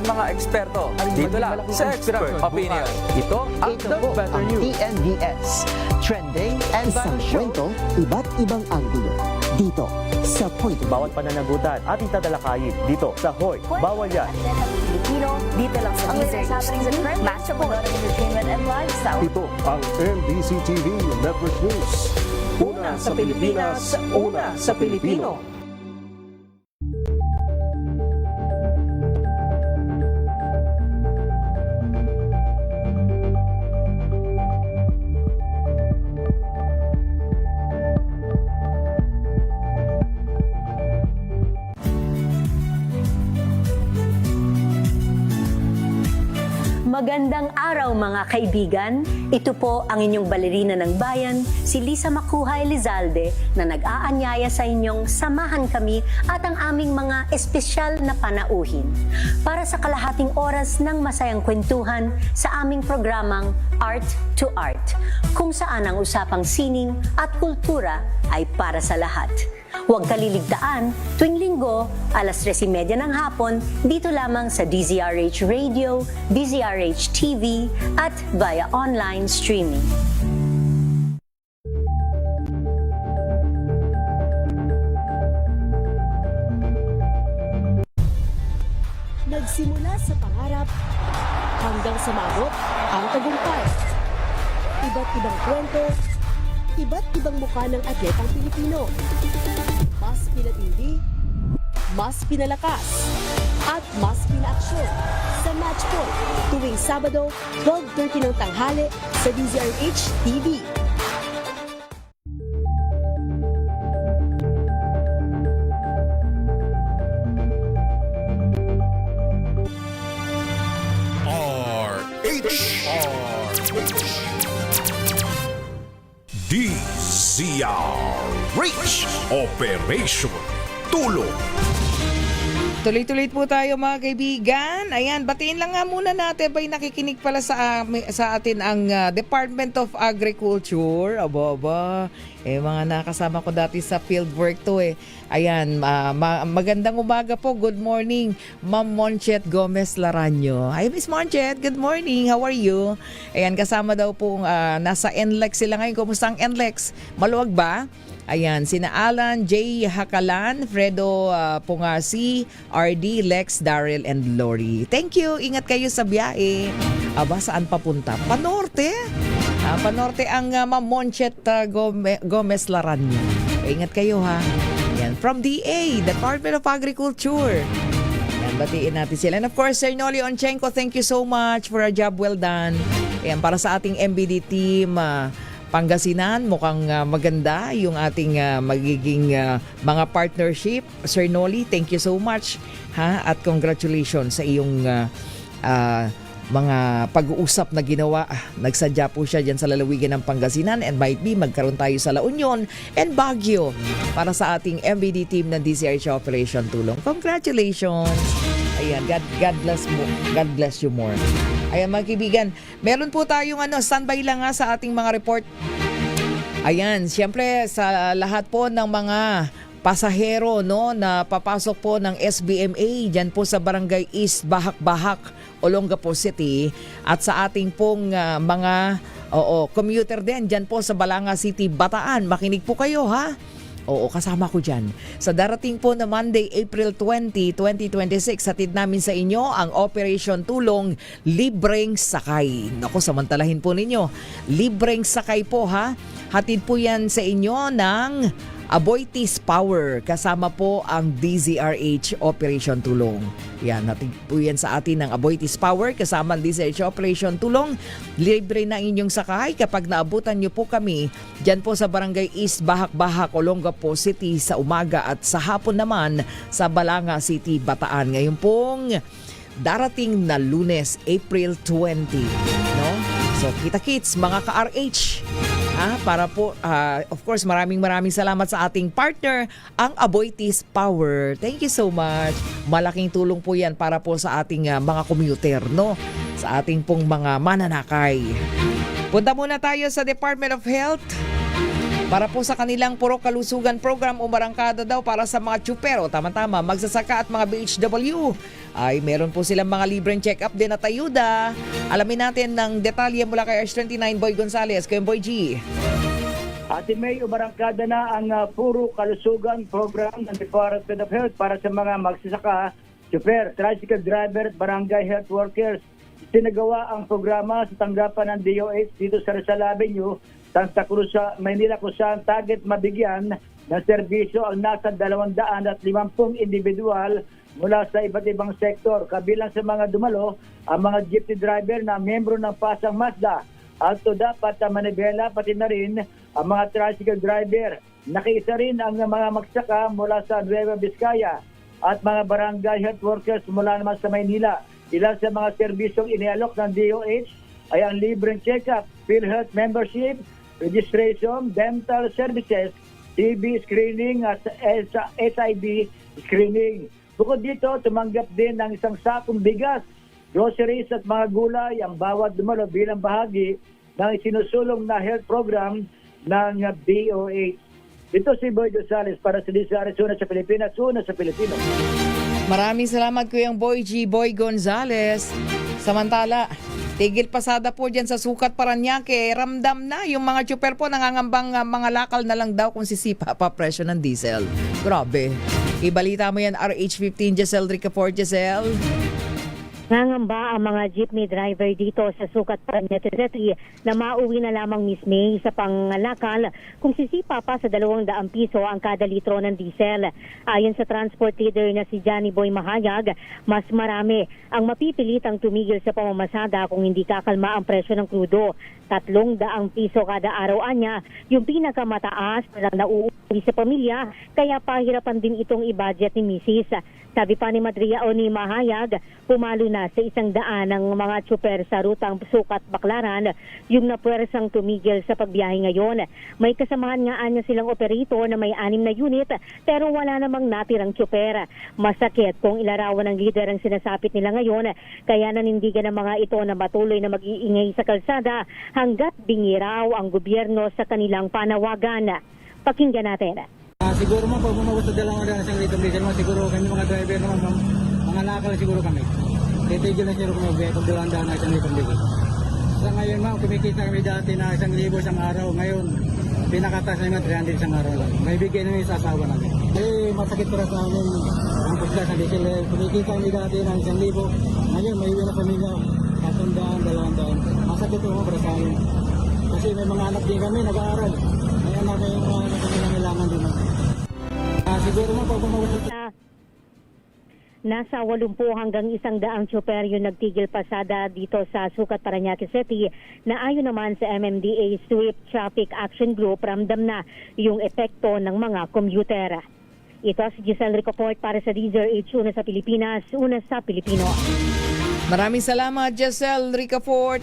Mga eksperto dito lang sa Expert Opinion. Ito ang The Better News. TNVS. Trending and sa kwento, iba't ibang anggulo. Dito sa Point. Bawat pananagutan ating tatalakayin dito sa Hoy. Bawal yan. Pilipino, dito lang sa DZRH. Match up ng entertainment and lifestyle. Ito ang NBC TV Network News. Una sa Pilipinas, una sa Pilipino. Magandang araw mga kaibigan. Ito po ang inyong balerina ng bayan, si Lisa Macuha Elizalde, na nag-aanyaya sa inyong samahan kami at ang aming mga espesyal na panauhin para sa kalahating oras ng masayang kwentuhan sa aming programang Art to Art, kung saan ang usapang sining at kultura ay para sa lahat. Huwag kaliligtaan, tuwing linggo, 3:30 ng hapon, dito lamang sa DZRH Radio, DZRH TV, at via online streaming. Nagsimula sa pangarap hanggang sa maabot ang tagumpay. Iba't ibang kwento, iba't ibang mukha ng atletang Pilipino. Mas pinatindi, mas pinalakas, at mas pinaaksyon sa Match Point tuwing Sabado, 12:30 ng tanghali sa DZRH TV. DZRH Operation Tulong. Tuloy-tuloy po tayo mga kaibigan. Ayan, batiin lang nga muna natin. Ba'y nakikinig pala sa atin ang Department of Agriculture. Aba. Mga nakasama ko dati sa field work to eh. Ayan, magandang umaga po. Good morning, Ma'am Monchet Gomez Laranyo. Hi, Miss Monchet. Good morning. How are you? Ayan, kasama daw po nasa NLEX sila ngayon. Kumusta ang NLEX? Maluwag ba? Ayan, sina Alan, J. Hakalan, Fredo Pungasi, RD, Lex, Daryl, and Lori. Thank you. Ingat kayo sa biyahe. Aba, saan papunta? Panorte. Panorte ang Ma'am Monchet Gomez Laranyo. Ingat kayo ha. Ayan, from DA, Department of Agriculture. Ayan, batiin natin sila. And of course, Sir Noli Onchenko, thank you so much for a job well done. Ayan, para sa ating MBD team, Pangasinan, mukhang maganda yung ating magiging mga partnership. Sir Noli, thank you so much ha, at congratulations sa iyong mga pag-uusap na ginawa. Nagsadya po siya dyan sa lalawigan ng Pangasinan and might be magkaroon tayo sa La Union and Baguio para sa ating MBD team ng DCRH Operation Tulong. Congratulations! Ayan, God bless you more. Ayan mga kaibigan, meron po tayong standby lang sa ating mga report. Ayan, siyempre sa lahat po ng mga pasahero na papasok po ng SBMA dyan po sa Barangay East Bahak-Bahak, Olongapo City, at sa ating pong mga commuter din dyan po sa Balanga City, Bataan. Makinig po kayo ha. Oo, kasama ko dyan. Sa darating po na Monday, April 20, 2026, hatid namin sa inyo ang Operation Tulong Libreng Sakay. Naku, samantalahin po ninyo. Libreng Sakay po ha. Hatid po yan sa inyo ng Aboitiz Power. Kasama po ang DZRH Operation Tulong. Yan, hatid po yan sa atin ng Aboitiz Power. Kasama ang DZRH Operation Tulong. Libre na inyong sakay kapag naabutan nyo po kami dyan po sa Barangay East Bahak-Bahak, Olongapo City sa umaga at sa hapon naman sa Balanga City, Bataan. Ngayon pong darating na Lunes, April 20. No? So, kita-kits mga ka-RH. Para po, of course, maraming salamat sa ating partner, ang Aboitiz Power. Thank you so much. Malaking tulong po yan para po sa ating mga commuter, no? Sa ating pong mga mananakay. Punta muna tayo sa Department of Health. Para po sa kanilang Puro Kalusugan Program, umarangkada daw para sa mga tsupero, tama-tama, magsasaka at mga BHW. Ay meron po silang mga libreng check-up din at ayuda. Alamin natin ng detalye mula kay RH29 Boy Gonzales. Kayo Boy G. Ate May, umarangkada na ang Puro Kalusugan Program ng Department of Health para sa mga magsasaka, tsuper, tricycle driver at barangay health workers. Sinagawa ang programa sa tanggapan ng DOH dito sa Rizal Avenue, Santa Cruz, Maynila, kung saan target mabigyan ng serbisyo ang nasa 250 individual mula sa iba't ibang sektor. Kabilang sa mga dumalo, ang mga jeepney driver na miyembro ng Pasang Mazda, Alto Dapat, Manibela, pati na rin ang mga tricycle driver. Nakiisa rin ang mga magsaka mula sa Nueva Vizcaya at mga barangay health workers mula naman sa Maynila. Ilan sa mga serbisyong inialok ng DOH ay ang libreng check-up, PhilHealth membership, registration, dental services, TB screening at SIB screening. Bukod dito, tumanggap din ng isang sakong bigas, groceries at mga gulay ang bawat dumalo bilang bahagi ng isinusulong na health program ng DOH. Ito si Boy Gonzales para sa DCRH, una sa Pilipinas, una sa Pilipino. Maraming salamat Kuyang Boy G. Boy Gonzales. Samantala, tigil pasada po dyan sa Sukat, Paranaque. Ramdam na yung mga tsuper po nangangambang mga lakal na lang daw kung sisipa pa presyo ng diesel. Grabe. Ibalita mo yan RH15 Giselle Ricafort. Giselle. Nangamba ang mga jeepney driver dito sa Sukat, Paranaque City na mauwi na lamang Miss May sa pangalakal kung sisipa pa sa 200 piso ang kada litro ng diesel. Ayon sa transport leader na si Johnny Boy Mahayag, mas marami ang mapipilitang tumigil sa pamamasada kung hindi kakalma ang presyo ng krudo. 300 piso kada araw niya, yung pinakamataas na lang nauuwi sa pamilya, kaya pahirapan din itong i-budget ni Mrs. Sabi pa ni Madria o ni Mahayag, pumalo na sa 100 ng mga tsuper sa rutang Sukat-Baclaran yung napuwersang tumigil sa pagbiyahe ngayon. May kasamahan nga anya silang operator na may 6 na unit pero wala namang natirang tsuper. Masakit kung ilarawan ng leader ang sinasapit nila ngayon kaya nanindigan ng mga ito na patuloy na mag-iingay sa kalsada hanggat bingiraw ang gobyerno sa kanilang panawagan. Pakinggan natin. Siguro man pag bumabot sa dalawang daan sa litong diesel man, siguro kami mga driver naman, mga nakal siguro kami. Titigil na siguro kami kung dalawang daan na isang litong diesel. Sa ngayon ma'am, kumikita kami dati na 1,000 isang araw. Ngayon, pinakatas na yung 300 isang araw lang. May bigay namin sa asawa namin. Masakit para sa amin ang pagkas ng diesel. Kumikita kami dati ng 1,000. Ngayon, may iwi na pamilya, 100, 200. Masakit ito para sa amin. Kasi may mga anak din kami, nag-aaral. May anak may mga anak kami nangailangan din. Siguro mo pag bumawag Nasa 80 hanggang 100 tsuper yung nagtigil pasada dito sa Sukat, Parañaque City na ayon naman sa MMDA Swift Traffic Action Group, ramdam na yung epekto ng mga commuter. Ito si Giselle Ricafort para sa DZRH, una sa Pilipinas, una sa Pilipino. Maraming salamat, Giselle Ricafort.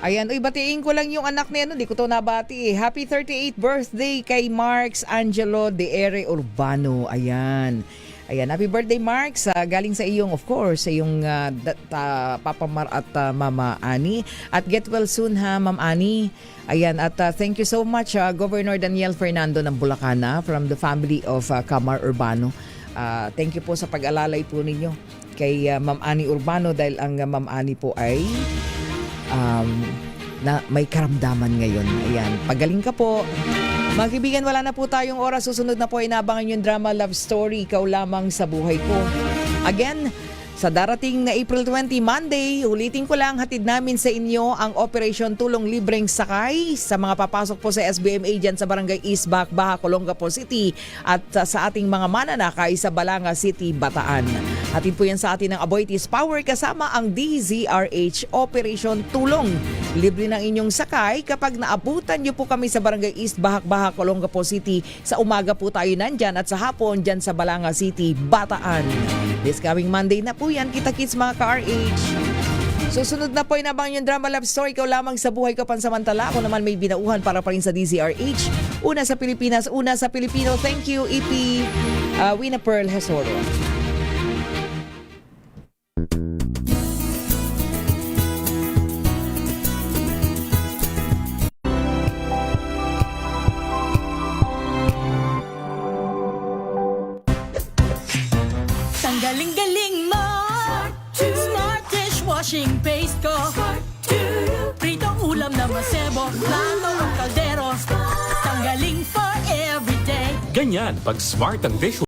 Ayan, batiin ko lang yung anak niya, di ko to nabati. Happy 38th birthday kay Marks Angelo de Ere Urbano. Ayan, happy birthday Marks. Galing sa iyong, of course, sa iyong Papa Mar at Mama Ani. At get well soon ha, Ma'am Ani. Ayan, at thank you so much Governor Daniel Fernando ng Bulacan from the family of Camar Urbano. Thank you po sa pag-alalay po ninyo kay Ma'am Ani Urbano dahil ang Ma'am Ani po ay na may karamdaman ngayon. Ayan, pagaling ka po. Mga kaibigan, wala na po tayong oras. Susunod na po inabangan yung drama Love Story, Ikaw Lamang sa Buhay Ko. Again, sa darating na April 20, Monday, ulitin ko lang, hatid namin sa inyo ang Operation Tulong Libreng Sakay sa mga papasok po sa SBMA dyan sa Barangay East Bac, Baha, Olongapo City at sa ating mga mananakay sa Balanga City, Bataan. Hatid po yan sa atin ng Aboitiz Power kasama ang DZRH Operation Tulong. Libre ng inyong sakay kapag naabutan nyo po kami sa Barangay East Bac, Olongapo City. Sa umaga po tayo nandyan at sa hapon dyan sa Balanga City, Bataan. This coming Monday na po yan, kita-kits mga ka-RH. Susunod na po inabang yung drama Love Story, Ikaw Lamang sa Buhay Ko pansamantala. Ako naman may binauhan para pa rin sa DZRH. Una sa Pilipinas, una sa Pilipino. Thank you, EP Wina Pearl Hesoro. Galing-galing mo, Smart dishwashing paste ko, pritong ulam na masebo, plato o kaldero, tanggaling for everyday. Ganyan pag smart ang dishwasher.